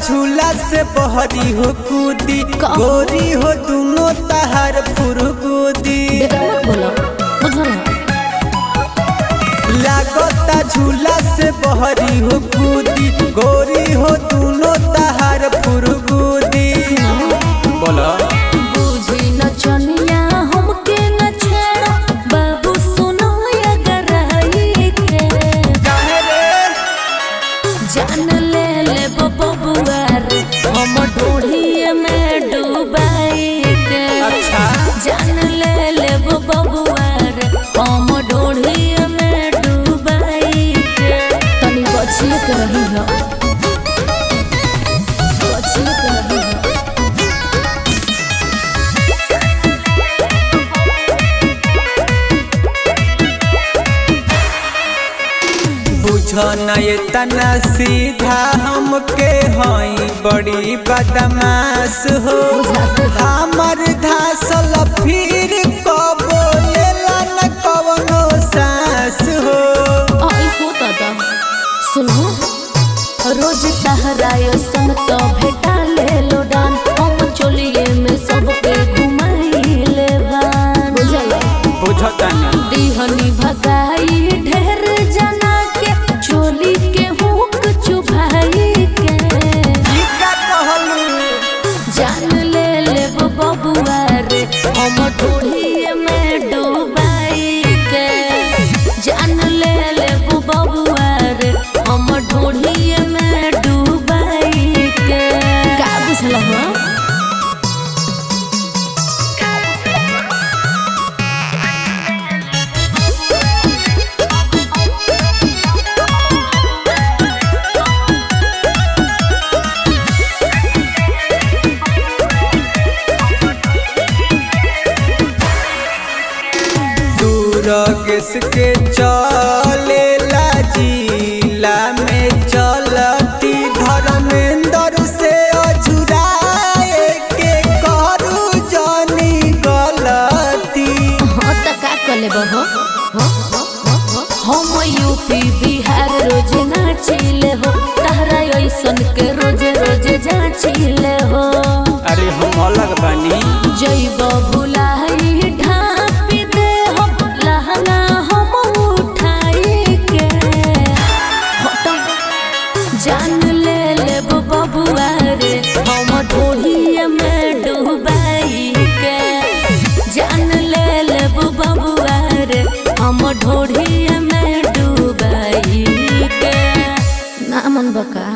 झूला से बहरी हो कूदी गोरी हो दोनों तहार फुरगुदी लागता झूला से बहरी हो कूदी गोरी हो दोनों तहार फुरगुदी। बोलो बुझी न चनिया हमके न छेड़ा बाबू सुनो या गराई के काहे रे जान ले बबुआ रे हम ढूढ़ी में डूबाई के। अच्छा जान ले बबुआ रे हम ढूढ़ी में डूबाई के। तनी बचिए के रही हो बचिए के रही हो। बुझो न ये तना सीधा हमके हई बड़ी बदमाश हो हमर धासल फिर कबो लेला न कवनो सांस हो। आई हो दादा सुनो रोज तहरायो सन तो भेटा ले लो डान हम चोलिए में सबके घुमाई ले बान बुझो तनी दीहनी भगाई ढेर जना के चोली के हुक चुभाई के। ई का कहलू जान ले बबुआ रे हम ढूढ़ी में डूबाई के। जान ले बबुआ रे हम ढूढ़ी में डूबाई के। का बुझल हो रगस के चलेला जिला में चलती धर्मेंद्र से अझुराए के करू जानी गलती। हाँ तो का कले बहो हम यूपी बिहार रोज नाचिले हो तहरा ऐसन के रोज रोज जाचिले हो। अरे हम अलग बनी जैब भुलाई ढापी दे हम लहंगा हम उठाई के। जान ले बबुआ रे हम ढूढ़ी में डूबाई के। जान ले बबुआ रे हम ढूढ़ी में डूबाई के। ना मन बका।